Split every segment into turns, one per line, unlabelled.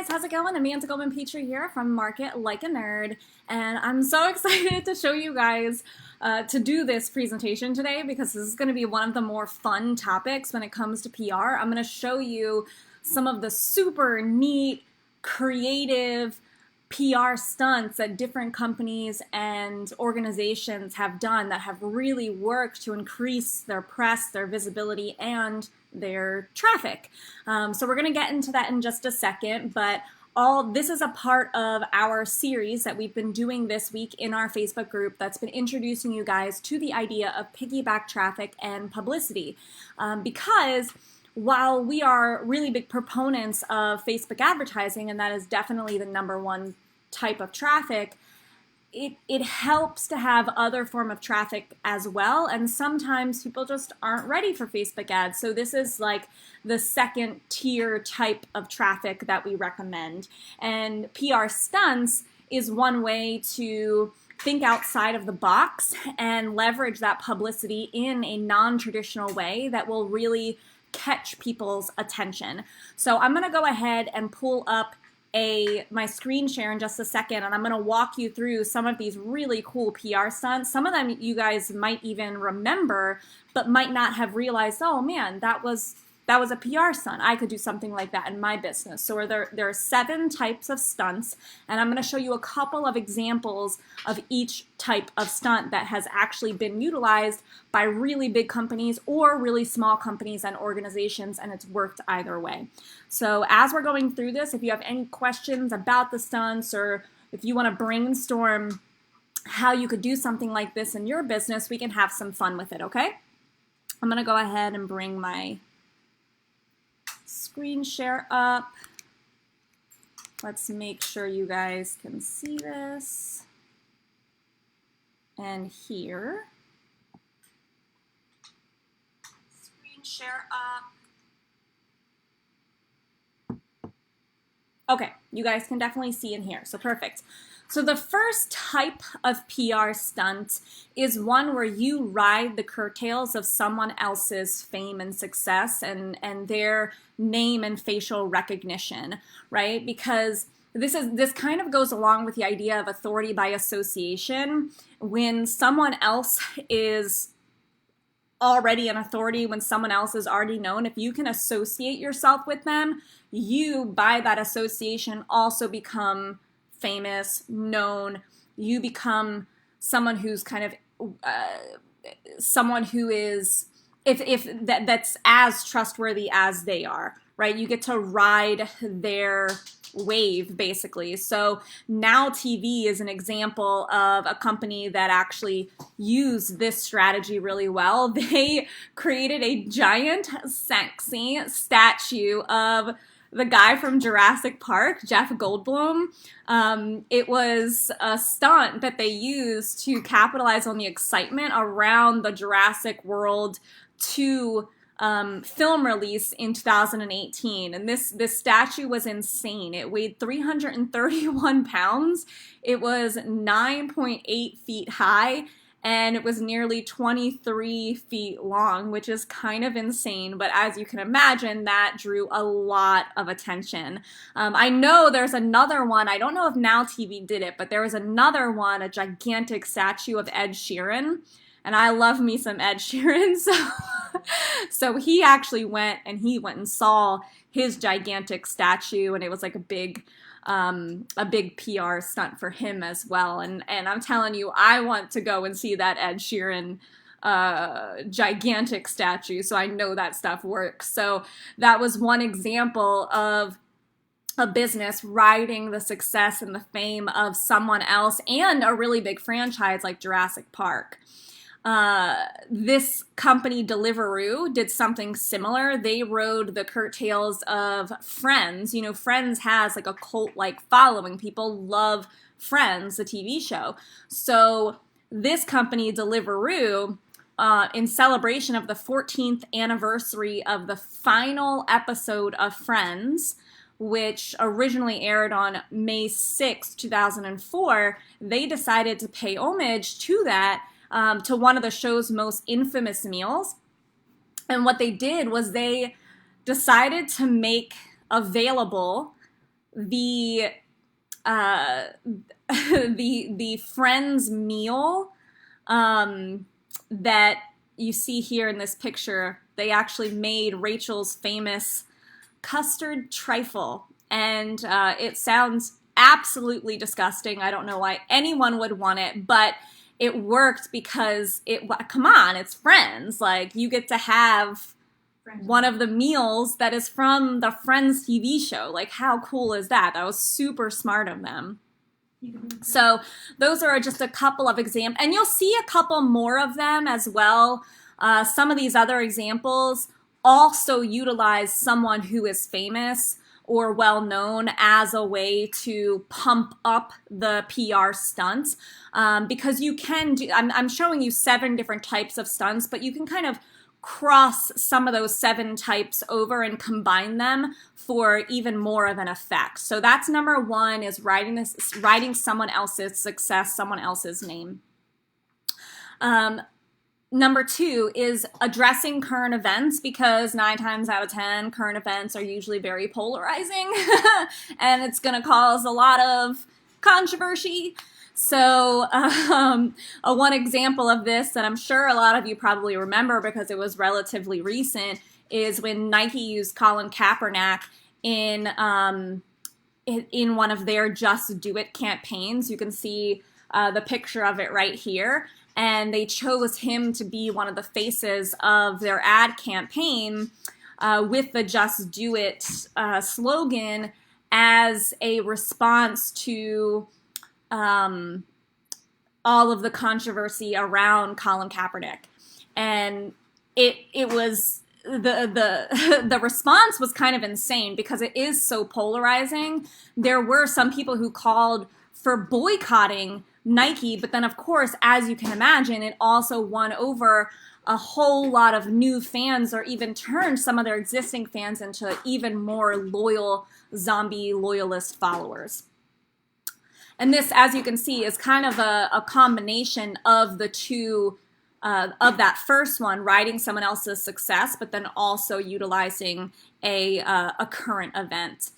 how's it going? Amanda Goldman-Petrie here from Market Like a Nerd, and I'm so excited to show you guys to do this presentation today because this is going to be one of the more fun topics when it comes to PR. I'm going to show you some of the super neat, creative PR stunts that different companies and organizations have done that have really worked to increase their press, their visibility, and their traffic. So we're going to get into that in just a second, but this is a part of our series that we've been doing this week in our Facebook group that's been introducing you guys to the idea of piggyback traffic and publicity. Because while we are really big proponents of Facebook advertising, and that is definitely the #1 type of traffic, it helps to have other form of traffic as well, and sometimes people just aren't ready for Facebook ads. So this is like the second tier type of traffic that we recommend. And PR Stunts is one way to think outside of the box and leverage that publicity in a non-traditional way that will really catch people's attention. So I'm going to go ahead and pull up my screen share in just a second, and I'm going to walk you through some of these really cool PR stunts. Some of them you guys might even remember, but might not have realized, oh man, that was a PR stunt. I could do something like that in my business. So there are 7 types of stunts, and I'm going to show you a couple of examples of each type of stunt that has actually been utilized by really big companies or really small companies and organizations, and it's worked either way. So as we're going through this, if you have any questions about the stunts, or if you want to brainstorm how you could do something like this in your business, we can have some fun with it, okay? I'm going to go ahead and bring my screen share up. Let's make sure you guys can see this. And here, screen share up. Okay, you guys can definitely see in here, so perfect. So the first type of PR stunt is one where you ride the coattails of someone else's fame and success and their name and facial recognition, right? Because this kind of goes along with the idea of authority by association. When someone else is already an authority, when someone else is already known, if you can associate yourself with them, you, by that association, also become famous, known. You become someone who's kind of someone who is that's as trustworthy as they are, right? You get to ride their wave, basically. So Now TV is an example of a company that actually used this strategy really well. They created a giant, sexy statue of the guy from Jurassic Park, Jeff Goldblum. It was a stunt that they used to capitalize on the excitement around the Jurassic World 2 film release in 2018. And this statue was insane. It weighed 331 pounds. It was 9.8 feet high. And it was nearly 23 feet long, which is kind of insane. But as you can imagine, that drew a lot of attention. I know there's another one. I don't know if Now TV did it, but there was another one, a gigantic statue of Ed Sheeran. And I love me some Ed Sheeran. So he actually went and saw his gigantic statue, and it was like a big PR stunt for him as well. And I'm telling you, I want to go and see that Ed Sheeran gigantic statue, so I know that stuff works. So that was one example of a business riding the success and the fame of someone else and a really big franchise like Jurassic Park. This company, Deliveroo, did something similar. They rode the coattails of Friends. You know, Friends has like a cult-like following. People love Friends, the TV show. So this company, Deliveroo, in celebration of the 14th anniversary of the final episode of Friends, which originally aired on May 6, 2004, they decided to pay homage to that, to one of the show's most infamous meals. And what they did was they decided to make available the the Friends meal that you see here in this picture, they actually made Rachel's famous custard trifle, and it sounds absolutely disgusting. I don't know why anyone would want it, but it worked because come on, it's Friends. Like, you get to have one of the meals that is from the Friends TV show. Like, how cool is that? That was super smart of them. So those are just a couple of examples, and you'll see a couple more of them as well. Some of these other examples also utilize someone who is famous or well known as a way to pump up the PR stunts, because you can do, I'm showing you 7 different types of stunts, but you can kind of cross some of those 7 types over and combine them for even more of an effect. So that's number 1, is writing someone else's success, someone else's name. Number 2 is addressing current events, because 9 times out of 10, current events are usually very polarizing and it's going to cause a lot of controversy. So one example of this that I'm sure a lot of you probably remember because it was relatively recent is when Nike used Colin Kaepernick in one of their Just Do It campaigns. You can see the picture of it right here. And they chose him to be one of the faces of their ad campaign with the Just Do It slogan as a response to all of the controversy around Colin Kaepernick. And it was the response was kind of insane because it is so polarizing. There were some people who called for boycotting Nike, but then of course, as you can imagine, it also won over a whole lot of new fans, or even turned some of their existing fans into even more loyal zombie loyalist followers. And this, as you can see, is kind of a combination of the two, of that first one, writing someone else's success, but then also utilizing a current event.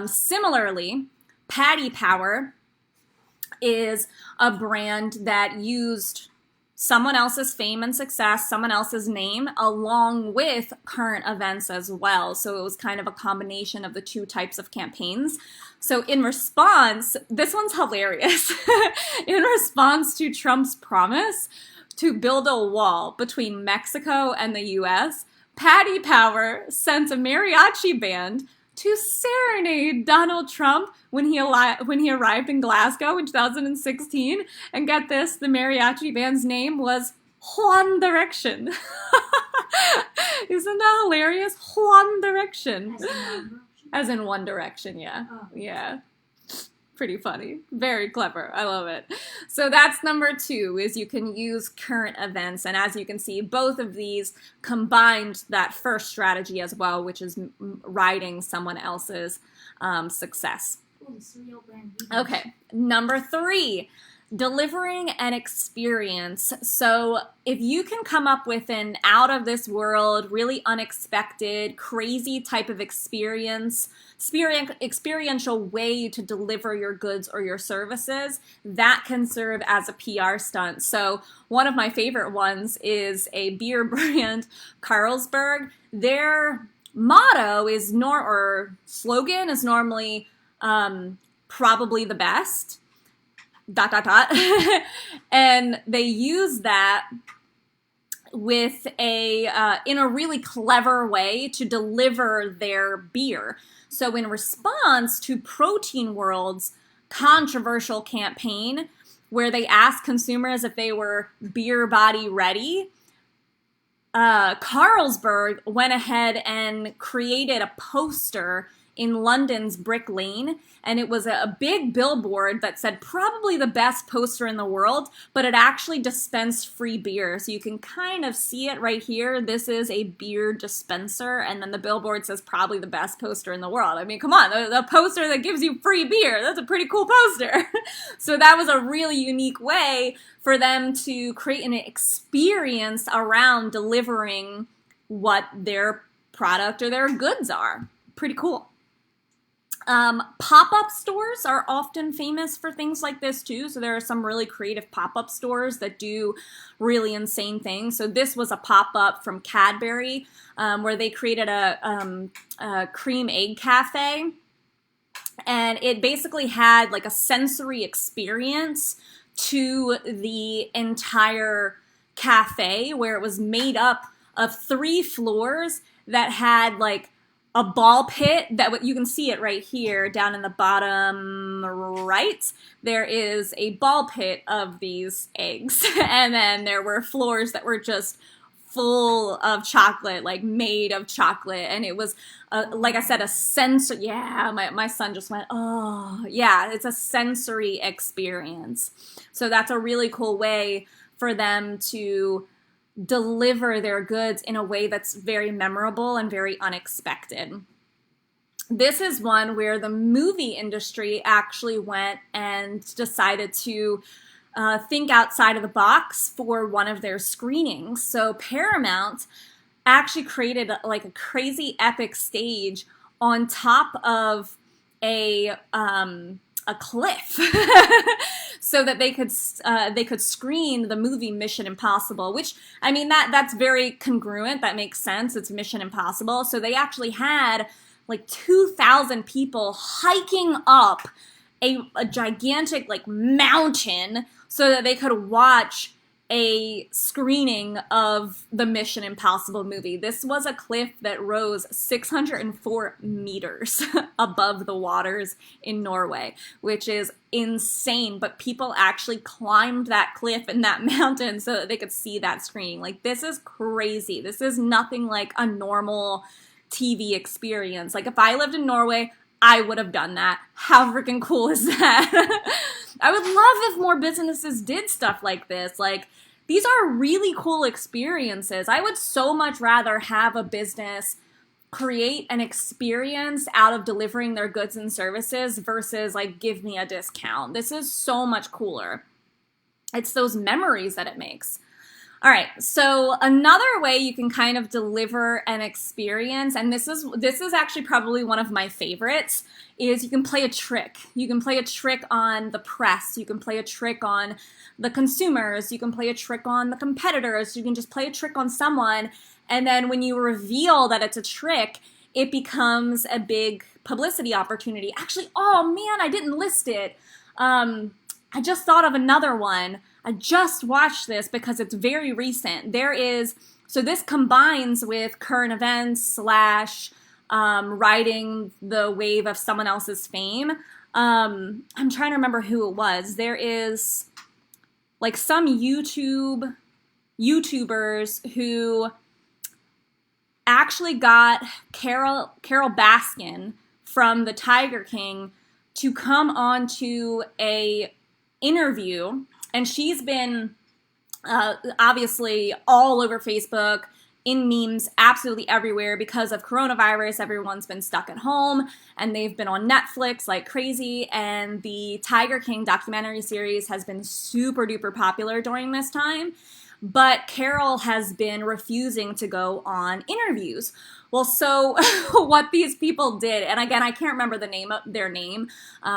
Similarly, Paddy Power is a brand that used someone else's fame and success, someone else's name, along with current events as well. So it was kind of a combination of the 2 types of campaigns. So in response, this one's hilarious. In response to Trump's promise to build a wall between Mexico and the US, Paddy Power sent a mariachi band to serenade Donald Trump when he arrived in Glasgow in 2016. And get this, the mariachi band's name was One Direction. Isn't that hilarious? One Direction. As in One Direction, yeah. Oh. Yeah. Pretty funny. Very clever. I love it. So that's number 2, is you can use current events. And as you can see, both of these combined that first strategy as well, which is writing someone else's success. Okay, number 3, delivering an experience. So if you can come up with an out of this world, really unexpected, crazy type of experiential way to deliver your goods or your services, that can serve as a PR stunt. So one of my favorite ones is a beer brand, Carlsberg. Their motto is slogan is normally probably the best. ... And they use that with in a really clever way to deliver their beer. So in response to Protein World's controversial campaign, where they asked consumers if they were beer body ready, Carlsberg went ahead and created a poster in London's Brick Lane, and it was a big billboard that said probably the best poster in the world, but it actually dispensed free beer. So you can kind of see it right here. This is a beer dispenser, and then the billboard says probably the best poster in the world. I mean, come on, the poster that gives you free beer, that's a pretty cool poster. So that was a really unique way for them to create an experience around delivering what their product or their goods are. Pretty cool. Pop-up stores are often famous for things like this too. So there are some really creative pop-up stores that do really insane things. So this was a pop-up from Cadbury where they created a cream egg cafe. And it basically had like a sensory experience to the entire cafe where it was made up of 3 floors that had like a ball pit that you can see it right here down in the bottom right. There is a ball pit of these eggs. And then there were floors that were just full of chocolate, like made of chocolate. And it was, like I said, a sensory, yeah, my son just went, oh, yeah, it's a sensory experience. So that's a really cool way for them to deliver their goods in a way that's very memorable and very unexpected. This is one where the movie industry actually went and decided to think outside of the box for one of their screenings. So Paramount actually created like a crazy epic stage on top of a cliff so that they could screen the movie Mission Impossible, which, I mean, that's very congruent. That makes sense. It's Mission Impossible. So they actually had like 2,000 people hiking up a gigantic like mountain so that they could watch a screening of the Mission Impossible movie. This was a cliff that rose 604 meters above the waters in Norway, which is insane. But people actually climbed that cliff and that mountain so that they could see that screening. Like, this is crazy. This is nothing like a normal TV experience. Like, if I lived in Norway, I would have done that. How freaking cool is that? I would love if more businesses did stuff like this. Like, these are really cool experiences. I would so much rather have a business create an experience out of delivering their goods and services versus like, give me a discount. This is so much cooler. It's those memories that it makes. All right, so another way you can kind of deliver an experience, and this is actually probably one of my favorites, is you can play a trick. You can play a trick on the press. You can play a trick on the consumers. You can play a trick on the competitors. You can just play a trick on someone, and then when you reveal that it's a trick, it becomes a big publicity opportunity. Actually, oh man, I didn't list it. I just thought of another one. I just watched this because it's very recent. So this combines with current events / riding the wave of someone else's fame. I'm trying to remember who it was. There is like some YouTubers who actually got Carol Baskin from the Tiger King to come on to a interview. And she's been obviously all over Facebook, in memes, absolutely everywhere because of coronavirus. Everyone's been stuck at home and they've been on Netflix like crazy. And the Tiger King documentary series has been super duper popular during this time. But Carol has been refusing to go on interviews. Well, so what these people did, and again, I can't remember their name.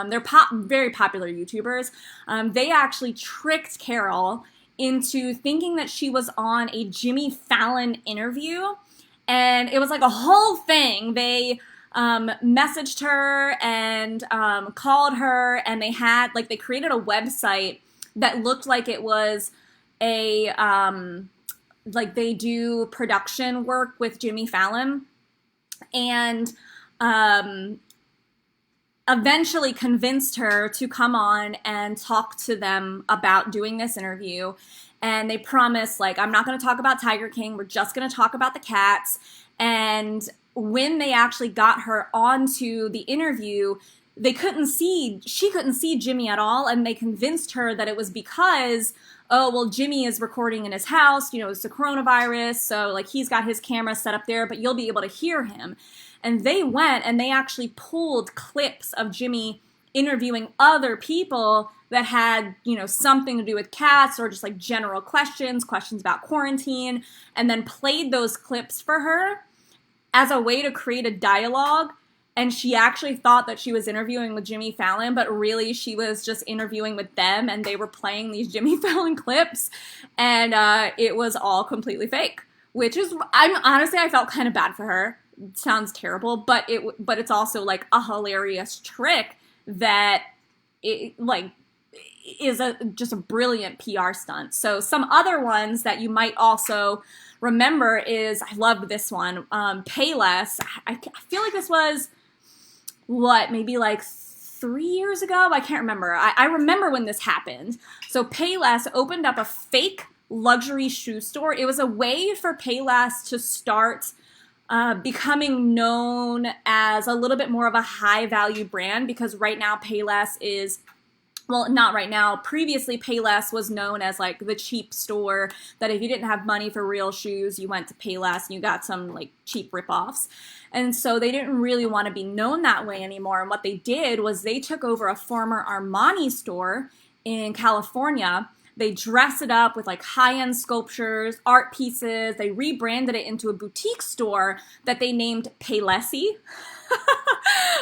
They're very popular YouTubers. They actually tricked Carol into thinking that she was on a Jimmy Fallon interview, and it was like a whole thing. They messaged her and called her, and they created a website that looked like it was like they do production work with Jimmy Fallon, and eventually convinced her to come on and talk to them about doing this interview. And they promised, like, I'm not going to talk about Tiger King. We're just going to talk about the cats. And when they actually got her onto the interview, she couldn't see Jimmy at all. And they convinced her that it was because, oh, well, Jimmy is recording in his house, it's the coronavirus, so like he's got his camera set up there, but you'll be able to hear him. And they went and they actually pulled clips of Jimmy interviewing other people that had, something to do with cats or just like general questions about quarantine, and then played those clips for her as a way to create a dialogue and she actually thought that she was interviewing with Jimmy Fallon, but really she was just interviewing with them, and they were playing these Jimmy Fallon clips, and it was all completely fake, which is, I felt kind of bad for her. It sounds terrible, but it's also like a hilarious trick that is just a brilliant PR stunt. So some other ones that you might also remember is, I loved this one, Payless. I feel like this was, maybe like 3 years ago? I can't remember. I remember when this happened. So Payless opened up a fake luxury shoe store. It was a way for Payless to start becoming known as a little bit more of a high value brand, because right now Payless is, well, not right now. Previously, Payless was known as like the cheap store that if you didn't have money for real shoes, you went to Payless and you got some like cheap ripoffs. And so they didn't really want to be known that way anymore. And what they did was they took over a former Armani store in California. They dressed it up with like high-end sculptures, art pieces. They rebranded it into a boutique store that they named Paylessy.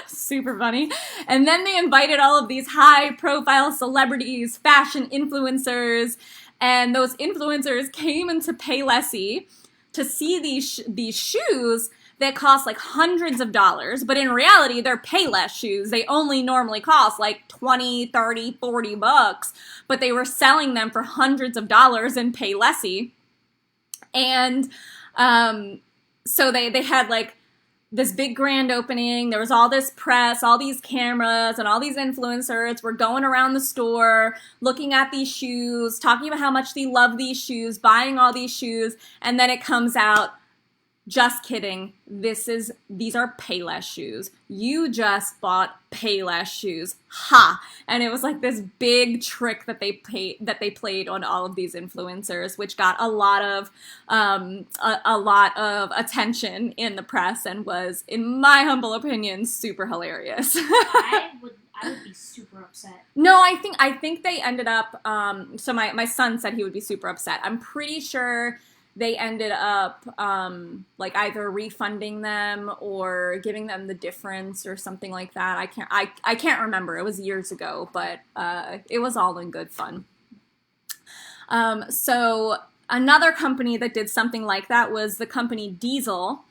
Super funny. And then they invited all of these high-profile celebrities, fashion influencers, and those influencers came into Paylessy to see these shoes that cost like hundreds of dollars, but in reality, they're Payless shoes. They only normally cost like 20, 30, 40 bucks, but they were selling them for hundreds of dollars in Paylessy. And so they had like this big grand opening. There was all this press, all these cameras, and all these influencers were going around the store, looking at these shoes, talking about how much they love these shoes, buying all these shoes, and then it comes out, just kidding, these are Payless shoes. You just bought Payless shoes. Ha! And it was like this big trick that they played on all of these influencers, which got a lot of attention in the press and was, in my humble opinion, super hilarious.
I would be super upset.
No, I think they ended up, so my son said he would be super upset. I'm pretty sure they ended up like either refunding them or giving them the difference or something like that. I can't remember. It was years ago, but it was all in good fun. So another company that did something like that was the company Diesel,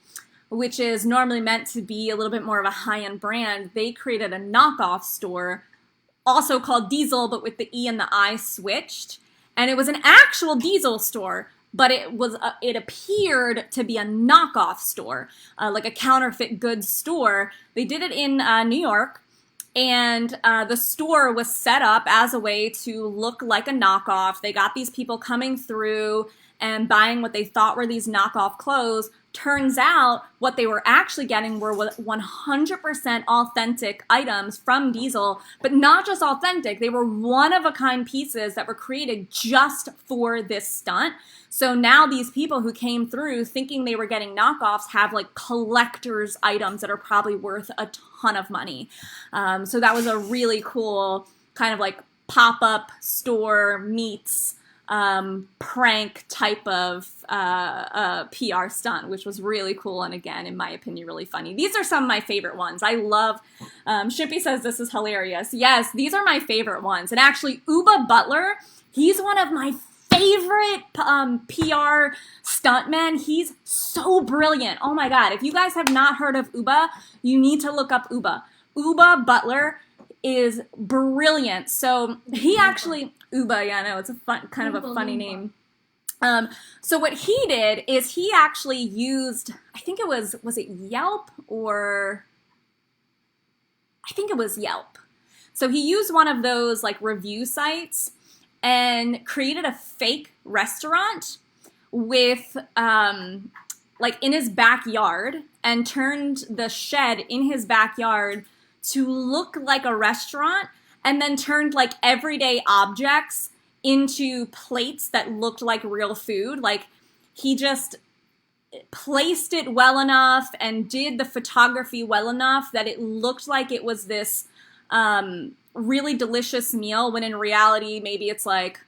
which is normally meant to be a little bit more of a high-end brand. They created a knockoff store, also called Diesel, but with the E and the I switched. And it was an actual Diesel store, but it appeared to be a knockoff store, like a counterfeit goods store. They did it in New York, and the store was set up as a way to look like a knockoff. They got these people coming through and buying what they thought were these knockoff clothes. Turns out what they were actually getting were 100% authentic items from Diesel, but not just authentic. They were one-of-a-kind pieces that were created just for this stunt. So now these people who came through thinking they were getting knockoffs have like collector's items that are probably worth a ton of money. So that was a really cool kind of like pop-up store meets prank type of PR stunt, which was really cool and, again, in my opinion, really funny. These are some of my favorite ones. I love, Shippy says this is hilarious. Yes, these are my favorite ones. And actually, Uba Butler, he's one of my favorite PR stuntmen. He's so brilliant. Oh my God. If you guys have not heard of Uba, you need to look up Uba. Uba Butler is brilliant. So he actually, Uba, yeah, I know, it's a fun, kind of a funny name. So what he did is he actually used, I think it was it Yelp or, I think it was Yelp. So he used one of those like review sites and created a fake restaurant with, like in his backyard, and turned the shed in his backyard to look like a restaurant, and then turned like everyday objects into plates that looked like real food. Like he just placed it well enough and did the photography well enough that it looked like it was this really delicious meal, when in reality maybe it's like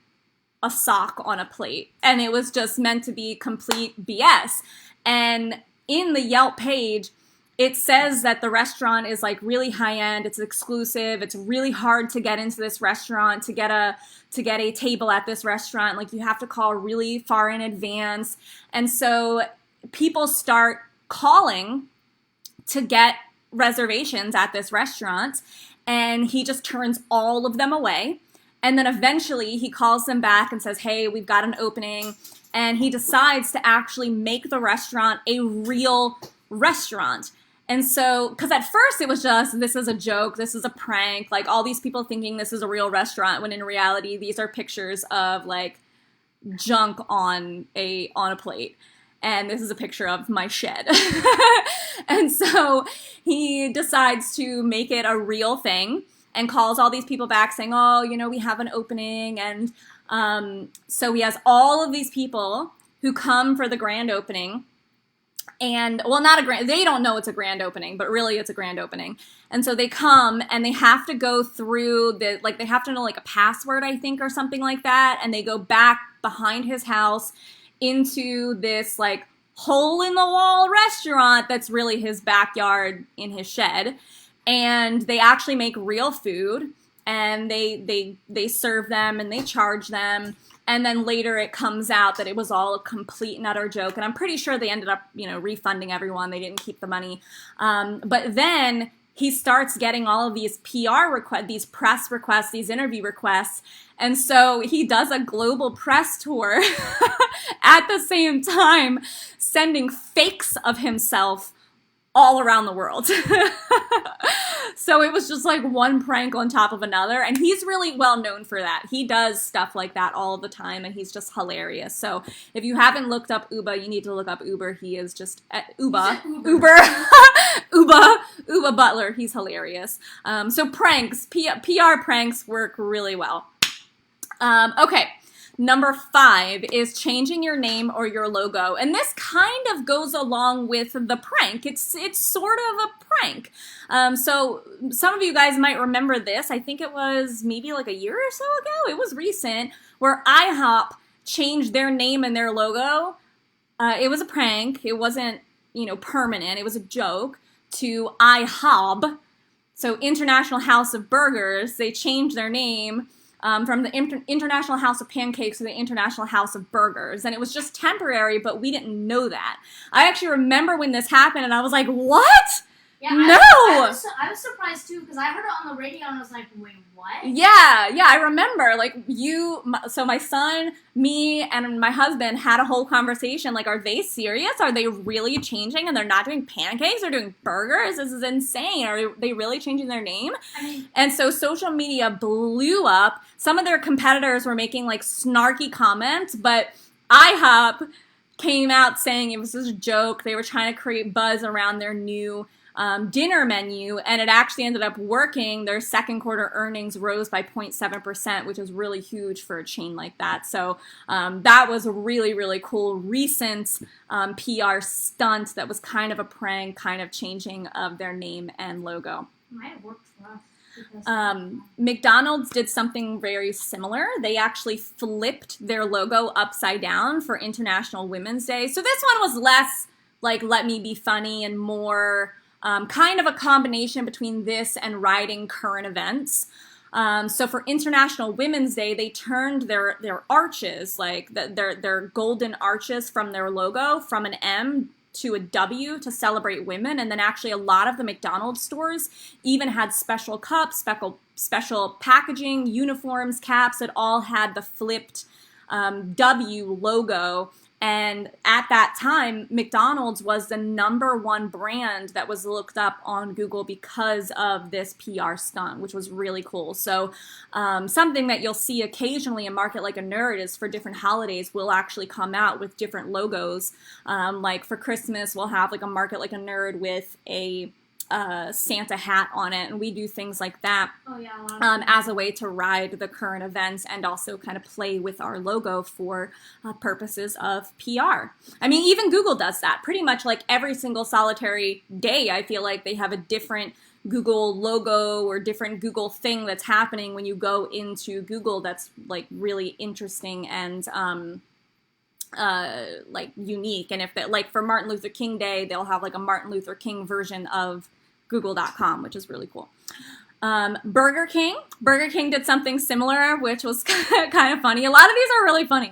a sock on a plate, and it was just meant to be complete BS. And in the Yelp page, it says that the restaurant is like really high end, it's exclusive, it's really hard to get into this restaurant, to get a table at this restaurant. Like you have to call really far in advance. And so people start calling to get reservations at this restaurant, and he just turns all of them away. And then eventually he calls them back and says, hey, we've got an opening. And he decides to actually make the restaurant a real restaurant. And so, because at first it was just, this is a joke, this is a prank, like all these people thinking this is a real restaurant, when in reality these are pictures of like junk on a plate. And this is a picture of my shed. And so he decides to make it a real thing and calls all these people back saying, oh, you know, we have an opening. And so he has all of these people who come for the grand opening. And, well, they don't know it's a grand opening, but really it's a grand opening. And so they come and they have to go through they have to know like a password, I think, or something like that. And they go back behind his house into this like hole in the wall restaurant that's really his backyard in his shed. And they actually make real food, and they serve them and they charge them. And then later it comes out that it was all a complete and utter joke. And I'm pretty sure they ended up, refunding everyone. They didn't keep the money. But then he starts getting all of these PR requests, these press requests, these interview requests. And so he does a global press tour at the same time, sending fakes of himself all around the world. So it was just like one prank on top of another. And he's really well known for that. He does stuff like that all the time, and he's just hilarious. So if you haven't looked up Uba, you need to look up Uber. He is just Uba Butler. He's hilarious. So pranks, PR pranks work really well. Okay. Number 5 is changing your name or your logo. And this kind of goes along with the prank. It's sort of a prank. So some of you guys might remember this. I think it was maybe like a year or so ago. It was recent, where IHOP changed their name and their logo. It was a prank. It wasn't, permanent. It was a joke, to IHOB. So International House of Burgers. They changed their name from the International House of Pancakes to the International House of Burgers. And it was just temporary, but we didn't know that. I actually remember when this happened, and I was like, what?
Yeah,
no!
I was surprised, too, because I heard it on the radio, and I was like, wait, what?
Yeah, I remember. Like, so my son, me, and my husband had a whole conversation. Like, are they serious? Are they really changing, and they're not doing pancakes? They're doing burgers? This is insane. Are they really changing their name? And so social media blew up. Some of their competitors were making, like, snarky comments, but IHOP came out saying it was just a joke. They were trying to create buzz around their new dinner menu, and it actually ended up working. Their second quarter earnings rose by 0.7%, which is really huge for a chain like that. So that was a really, really cool recent PR stunt that was kind of a prank, kind of changing of their name and logo.
It might have worked for us.
McDonald's did something very similar. They actually flipped their logo upside down for International Women's Day. So this one was less like let me be funny and more kind of a combination between this and writing current events. So for International Women's Day, they turned their arches, like their golden arches from their logo, from an M to a W to celebrate women. And then actually a lot of the McDonald's stores even had special cups, special packaging, uniforms, caps that all had the flipped W logo. And at that time, McDonald's was the #1 brand that was looked up on Google because of this PR stunt, which was really cool. So something that you'll see occasionally in Market Like a Nerd is for different holidays, we'll actually come out with different logos. Like for Christmas, we'll have like a Market Like a Nerd with a Santa hat on it, and we do things like that as a way to ride the current events and also kind of play with our logo for purposes of PR. I mean, even Google does that pretty much like every single solitary day. I feel like they have a different Google logo or different Google thing that's happening when you go into Google that's like really interesting and like unique. And if that, like for Martin Luther King Day, they'll have like a Martin Luther King version of google.com, which is really cool. Burger King did something similar, which was kind of funny. A lot of these are really funny.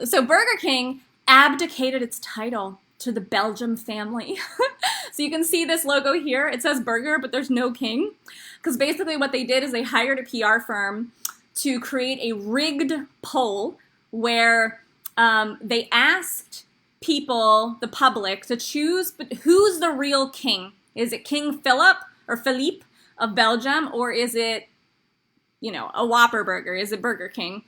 So Burger King abdicated its title to the Belgium family. So you can see this logo here. It says burger, but there's no king. Because basically what they did is they hired a PR firm to create a rigged poll where they asked people, the public, to choose who's the real king. Is it King Philip or Philippe of Belgium, or is it, you know, a Whopper burger? Is it Burger King?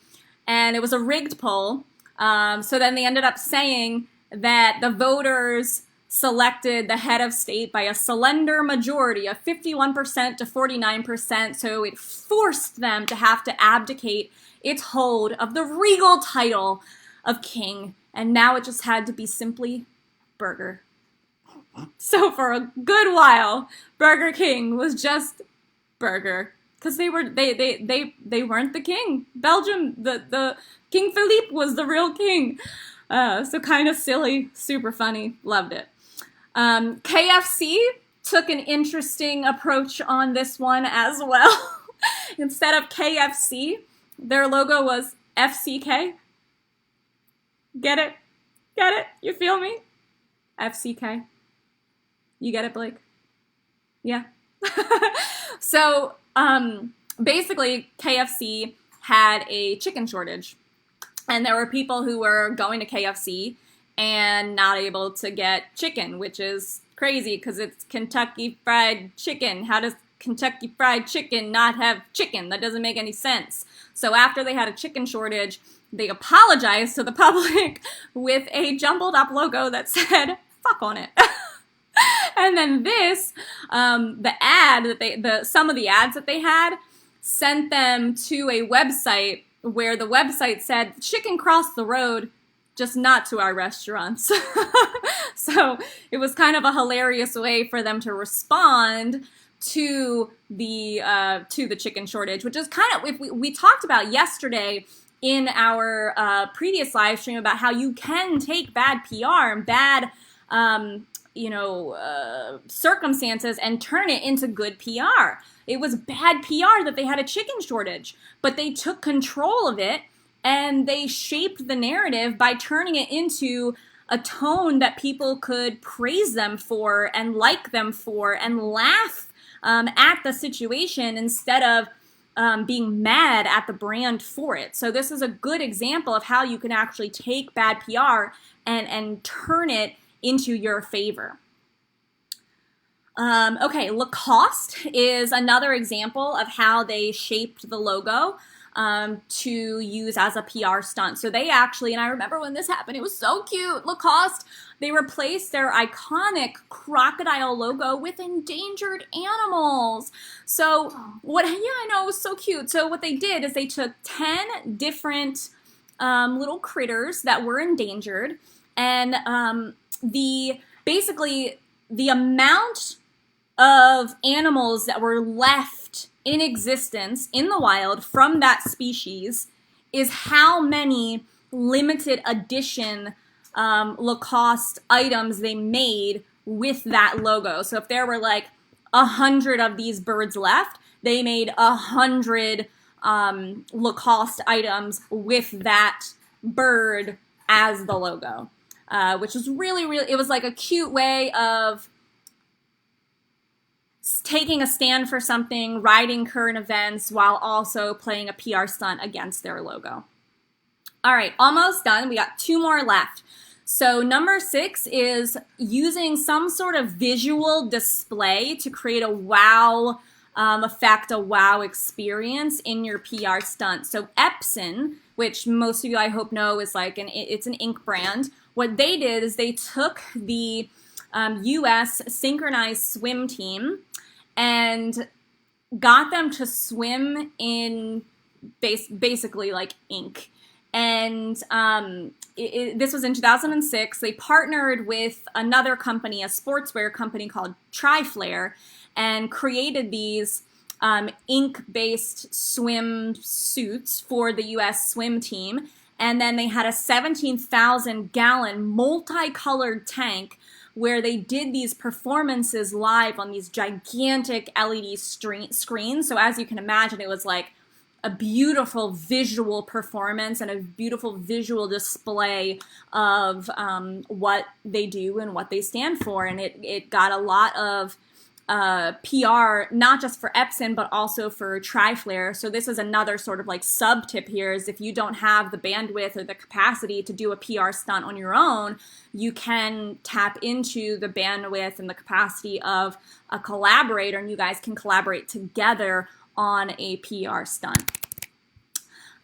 And it was a rigged poll. So then they ended up saying that the voters selected the head of state by a slender majority of 51% to 49%. So it forced them to have to abdicate its hold of the regal title of king. And now it just had to be simply burger. So for a good while, Burger King was just burger, because they weren't the king. Belgium, the King Philippe was the real king. So kind of silly, super funny, loved it. KFC took an interesting approach on this one as well. Instead of KFC, their logo was FCK. Get it? Get it? You feel me? FCK. You get it, Blake? Yeah. So, basically, KFC had a chicken shortage. And there were people who were going to KFC and not able to get chicken, which is crazy because it's Kentucky Fried Chicken. How does Kentucky Fried Chicken not have chicken? That doesn't make any sense. So after they had a chicken shortage, they apologized to the public with a jumbled up logo that said, fuck on it. And then this, the ad that some of the ads that they had sent them to a website where the website said, chicken crossed the road, just not to our restaurants. So it was kind of a hilarious way for them to respond to the chicken shortage, which is kind of, if we talked about yesterday in our previous live stream about how you can take bad PR and bad circumstances and turn it into good PR. It was bad PR that they had a chicken shortage, but they took control of it and they shaped the narrative by turning it into a tone that people could praise them for and like them for and laugh at the situation instead of being mad at the brand for it. So this is a good example of how you can actually take bad PR and turn it into your favor. Okay, Lacoste is another example of how they shaped the logo to use as a PR stunt. So they actually, and I remember when this happened, it was so cute. Lacoste, they replaced their iconic crocodile logo with endangered animals. So I know, it was so cute. So what they did is they took 10 different little critters that were endangered, and basically the amount of animals that were left in existence in the wild from that species is how many limited edition Lacoste items they made with that logo. So if there were like 100 of these birds left, they made 100 Lacoste items with that bird as the logo. Which was really, it was like a cute way of taking a stand for something, riding current events, while also playing a PR stunt against their logo. All right, almost done. We got 2 more left. So number 6 is using some sort of visual display to create a wow effect, a wow experience in your PR stunt. So Epson, which most of you I hope know is like it's an ink brand. What they did is they took the U.S. synchronized swim team and got them to swim in basically like ink. And this was in 2006. They partnered with another company, a sportswear company called Triflare, and created these ink-based swim suits for the U.S. swim team. And then they had a 17,000-gallon multicolored tank where they did these performances live on these gigantic LED screens. So as you can imagine, it was like a beautiful visual performance and a beautiful visual display of what they do and what they stand for. And it got a lot of PR, not just for Epson, but also for Tri-Flare. So this is another sort of like sub tip here, is if you don't have the bandwidth or the capacity to do a PR stunt on your own, you can tap into the bandwidth and the capacity of a collaborator, and you guys can collaborate together on a PR stunt.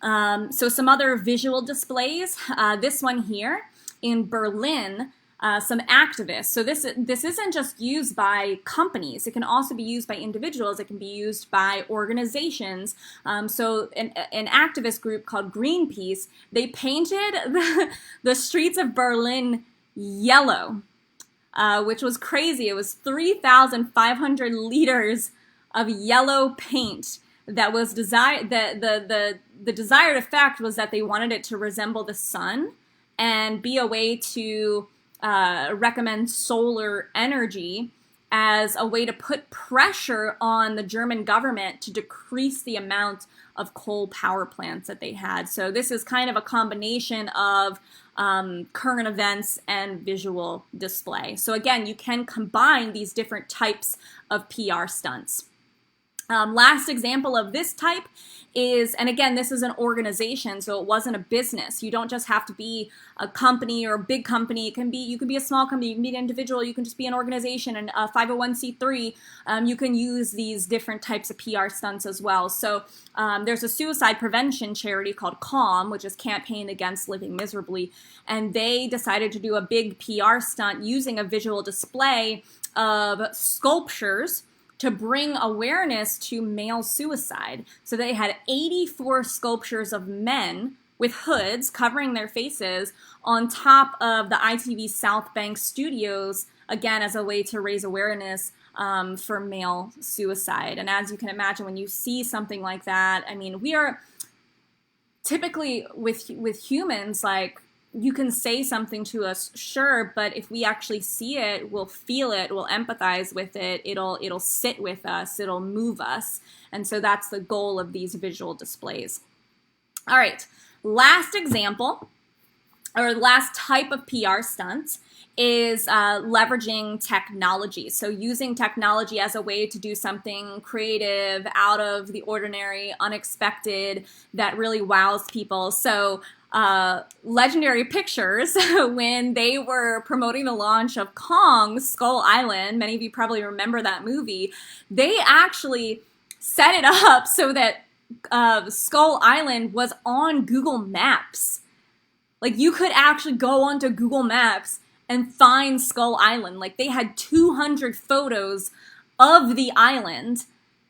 So some other visual displays. This one here in Berlin, some activists. So this isn't just used by companies. It can also be used by individuals. It can be used by organizations. So an activist group called Greenpeace, they painted the streets of Berlin yellow, which was crazy. It was 3,500 liters of yellow paint that was desired. The desired effect was that they wanted it to resemble the sun and be a way to recommend solar energy as a way to put pressure on the German government to decrease the amount of coal power plants that they had. So this is kind of a combination of current events and visual display. So again, you can combine these different types of PR stunts. Last example of this type is, and again, this is an organization, so it wasn't a business. You don't just have to be a company or a big company. You can be a small company, you can be an individual, you can just be an organization and a 501c3. You can use these different types of PR stunts as well. So there's a suicide prevention charity called CALM, which is Campaign Against Living Miserably, and they decided to do a big PR stunt using a visual display of sculptures to bring awareness to male suicide. So they had 84 sculptures of men with hoods covering their faces on top of the ITV South Bank studios, again, as a way to raise awareness for male suicide. And as you can imagine, when you see something like that, I mean, we are typically with humans, like, you can say something to us, sure, but if we actually see it, we'll feel it, we'll empathize with it, it'll sit with us, it'll move us. And so that's the goal of these visual displays. All right, last example, or last type of PR stunts is leveraging technology. So using technology as a way to do something creative, out of the ordinary, unexpected, that really wows people. So Legendary Pictures, when they were promoting the launch of Kong Skull Island, many of you probably remember that movie, they actually set it up so that Skull Island was on Google Maps. Like, you could actually go onto Google Maps and find Skull Island. Like, they had 200 photos of the island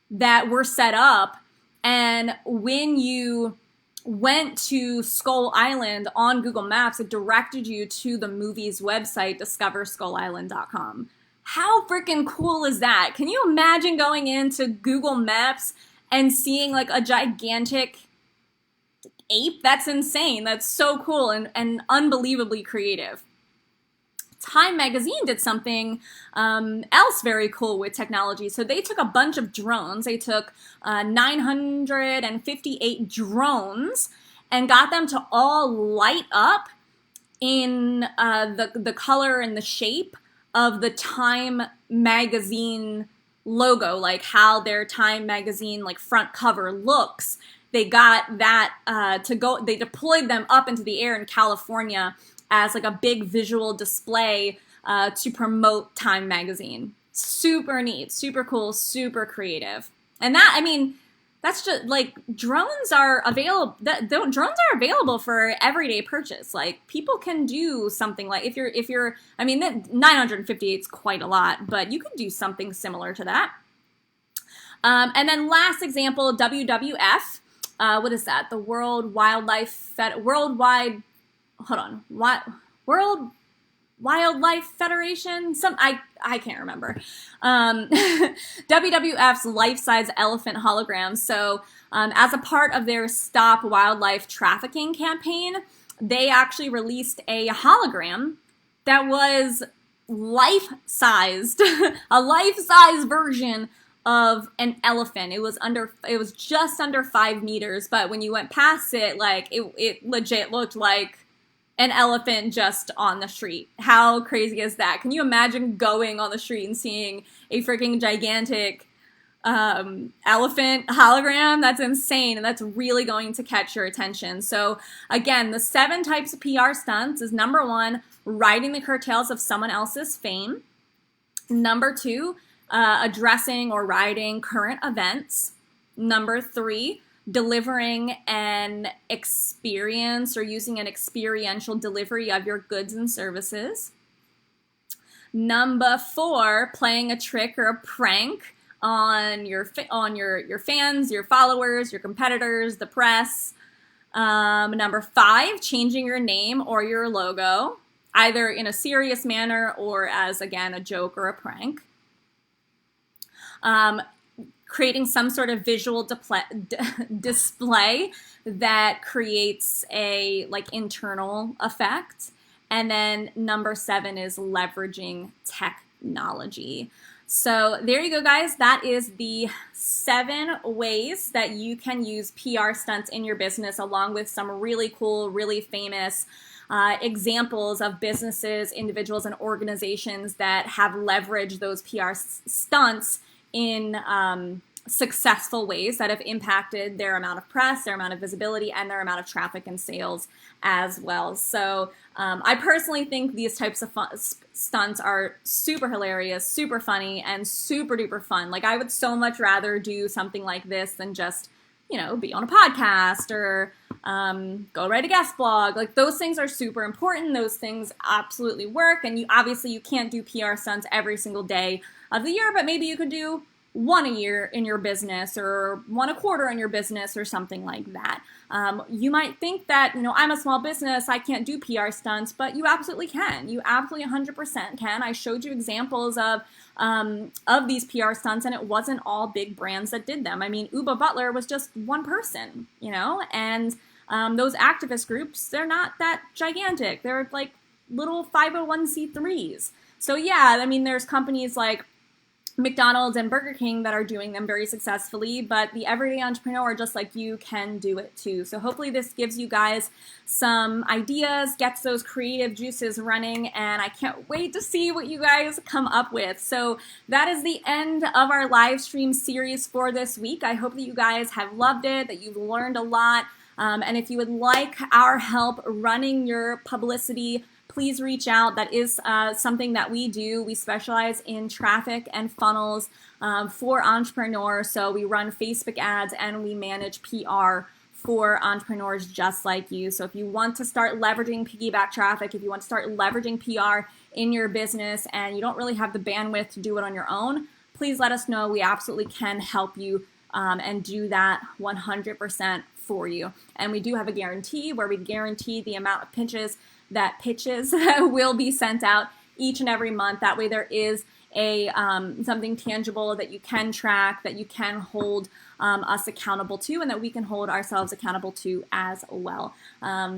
that were set up, and when you went to Skull Island on Google Maps, it directed you to the movie's website, discoverskullisland.com. How freaking cool is that? Can you imagine going into Google Maps and seeing like a gigantic ape? That's insane. That's so cool and unbelievably creative. Time Magazine did something else very cool with technology. So they took a bunch of drones. They took 958 drones and got them to all light up in the color and the shape of the Time Magazine logo, like how their Time Magazine like front cover looks. They got that to go. They deployed them up into the air in California as like a big visual display to promote Time Magazine. Super neat, super cool, super creative. And that, I mean, that's just like, drones are available. Drones are available for everyday purchase. Like, people can do something like, if you're, I mean, 958 is quite a lot, but you can do something similar to that. And then last example, WWF. What is that? The World Wildlife Worldwide. Hold on. What? World Wildlife Federation, I can't remember. WWF's life-size elephant hologram. So as a part of their Stop Wildlife Trafficking campaign, they actually released a hologram that was life-sized, a life-size version of an elephant. It was just under 5 meters, but when you went past it, like it legit looked like an elephant just on the street. How crazy is that? Can you imagine going on the street and seeing a freaking gigantic elephant hologram? That's insane, and that's really going to catch your attention. So again, the 7 types of PR stunts is number 1, riding the coattails of someone else's fame. Number 2, addressing or riding current events. Number 3, delivering an experience or using an experiential delivery of your goods and services. Number 4, playing a trick or a prank on your fans, your followers, your competitors, the press. Number 5, changing your name or your logo, either in a serious manner or as, again, a joke or a prank. Creating some sort of visual display that creates a internal effect. And then number 7 is leveraging technology. So there you go, guys. That is the 7 ways that you can use PR stunts in your business, along with some really cool, really famous examples of businesses, individuals, and organizations that have leveraged those PR stunts in successful ways that have impacted their amount of press, their amount of visibility, and their amount of traffic and sales as well. So I personally think these types of stunts are super hilarious, super funny, and super duper fun. Like, I would so much rather do something like this than just, be on a podcast or go write a guest blog. Like, those things are super important. Those things absolutely work. And you can't do PR stunts every single day of the year, but maybe you could do 1 a year in your business or 1 a quarter in your business or something like that. You might think that, I'm a small business, I can't do PR stunts, but you absolutely can. You absolutely 100% can. I showed you examples of these PR stunts, and it wasn't all big brands that did them. I mean, Uba Butler was just one person, and those activist groups, they're not that gigantic. They're like little 501c3s. So yeah, I mean, there's companies like McDonald's and Burger King that are doing them very successfully, but the everyday entrepreneur just like you can do it too. So hopefully this gives you guys some ideas, gets those creative juices running, and I can't wait to see what you guys come up with. So that is the end of our live stream series for this week. I hope that you guys have loved it, that you've learned a lot, and if you would like our help running your publicity, please reach out. That is something that we do. We specialize in traffic and funnels for entrepreneurs. So we run Facebook ads and we manage PR for entrepreneurs just like you. So if you want to start leveraging piggyback traffic, if you want to start leveraging PR in your business and you don't really have the bandwidth to do it on your own, please let us know. We absolutely can help you and do that 100% for you. And we do have a guarantee where we guarantee the amount of pitches that will be sent out each and every month. That way there is a something tangible that you can track, that you can hold us accountable to, and that we can hold ourselves accountable to as well.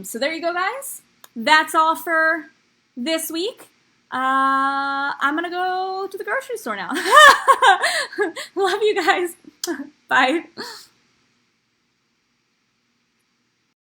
So there you go, guys. That's all for this week. I'm going to go to the grocery store now. Love you guys. Bye.